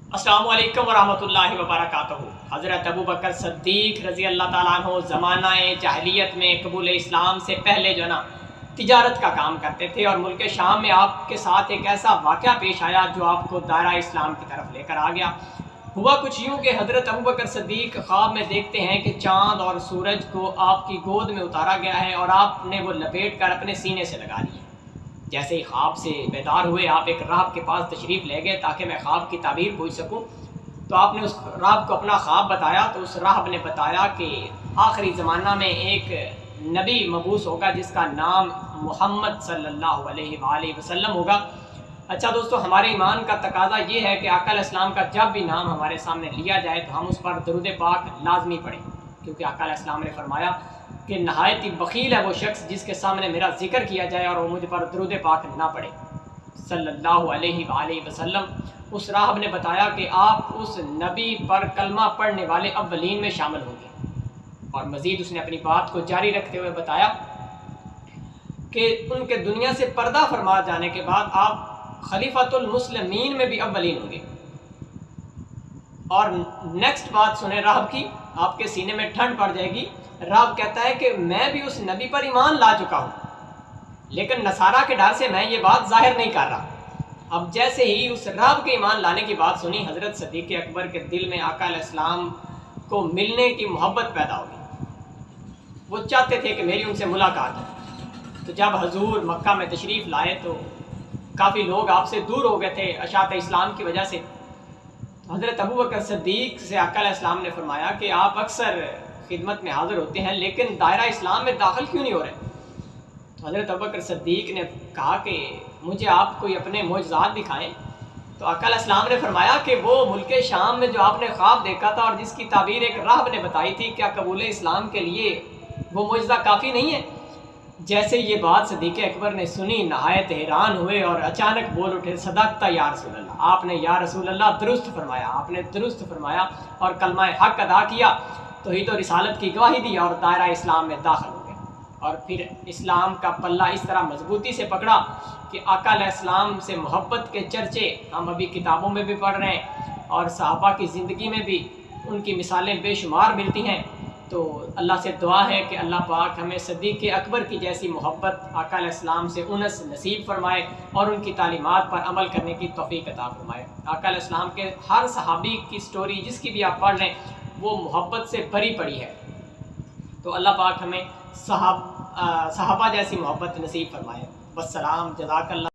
अस्सलामु अलैकुम वरहमतुल्लाहि वबरकातुहू। हज़रत अबू बकर सिद्दीक़ रज़ी अल्लाह ताला अन्हु ज़माना जाहिलियत में कबूल इस्लाम से पहले जो ना तिजारत का काम करते थे, और मुल्क शाम में आपके साथ एक ऐसा वाक़या पेश आया जो आपको दायरा इस्लाम की तरफ लेकर आ गया। हुआ कुछ यूँ कि हज़रत अबू बकर सिद्दीक़ ख्वाब में देखते हैं कि चाँद और सूरज को आपकी गोद में उतारा गया है और आपने वो लपेट कर अपने सीने से लगा लिया। जैसे ही ख्वाब से बेदार हुए, आप एक राहब के पास तशरीफ़ ले गए ताकि मैं ख्वाब की ताबीर पूछ सकूं। तो आपने उस राहब को अपना ख्वाब बताया, तो उस राहब ने बताया कि आखिरी ज़माना में एक नबी मबूस होगा जिसका नाम मोहम्मद सल्लल्लाहु अलैहि वसल्लम होगा। अच्छा दोस्तों, हमारे ईमान का तकाजा ये है कि आका अलैहिस्सलाम का जब भी नाम हमारे सामने लिया जाए तो हम उस पर दरूद पाक लाजमी पढ़ें, क्योंकि आका अलैहिस्सलाम ने फरमाया कि नहायत ही बखील है वो शख्स जिसके सामने मेरा जिक्र किया जाए और वो मुझ पर दरूद पाक ना पढ़े सल्लल्लाहु अलैहि वसल्लम। उस राहब ने बताया कि आप उस नबी पर कलमा पढ़ने वाले अव्वलीन में शामिल होंगे। और मज़ीद उसने अपनी बात को जारी रखते हुए बताया कि उनके दुनिया से पर्दा फरमा जाने के बाद आप खलीफतुल मुस्लिमीन में भी अव्वलीन होंगे। और नेक्स्ट बात सुने राहब की, आपके सीने में ठंड पड़ जाएगी। राहब कहता है कि मैं भी उस नबी पर ईमान ला चुका हूँ, लेकिन नसारा के डर से मैं ये बात जाहिर नहीं कर रहा। अब जैसे ही उस राहब के ईमान लाने की बात सुनी, हज़रत सिद्दीक़ अकबर के दिल में आका अलैहिस्सलाम को मिलने की मोहब्बत पैदा होगी। वो चाहते थे कि मेरी उनसे मुलाकात हो। तो जब हजूर मक्का में तशरीफ़ लाए तो काफ़ी लोग आपसे दूर हो गए थे अशात इस्लाम की वजह से। हज़रत अबू बकर सिद्दीक़ से आका अलैहिस्सलाम ने फरमाया कि आप अक्सर खिदमत में हाज़िर होते हैं, लेकिन दायरा इस्लाम में दाखिल क्यों नहीं हो रहे? तो हज़रत अबू बकर सिद्दीक़ ने कहा कि मुझे आप कोई अपने मोजज़ात दिखाएं। तो आका अलैहिस्सलाम ने फरमाया कि वो मुल्क शाम में जो आपने ख्वाब देखा था और जिसकी ताबीर एक राहब ने बताई थी, क्या कबूल इस्लाम के लिए वो मोजज़ा काफ़ी नहीं है? जैसे ये बात सिद्दीक़ अकबर ने सुनी, नहायत हैरान हुए और अचानक बोल उठे, सदक़ता या रसूल अल्लाह, आपने या रसूल अल्लाह दुरुस्त फरमाया, आपने दुरुस्त फरमाया और कलमा हक़ अदा किया, तो ही तो रिसालत की गवाही दी और दायरा इस्लाम में दाखिल हो गए। और फिर इस्लाम का पल्ला इस तरह मजबूती से पकड़ा कि आका अलैहिस्सलाम से मोहब्बत के चर्चे हम अभी किताबों में भी पढ़ रहे हैं और सहाबा की ज़िंदगी में भी उनकी मिसालें बेशुमार मिलती हैं। तो अल्लाह से दुआ है कि अल्लाह पाक हमें सिद्दीक़ अकबर की जैसी मोहब्बत आका अलैहिस्सलाम से उनस नसीब फरमाए और उनकी तालीमात पर अमल करने की तौफ़ीक़ अता फरमाए। आका अलैहिस्सलाम के हर सहाबी की स्टोरी जिसकी भी आप पढ़ लें वो मोहब्बत से भरी पड़ी है। तो अल्लाह पाक हमें सहाबा जैसी मोहब्बत नसीब फरमाए। वस्सलाम, जज़ाकल्लाह।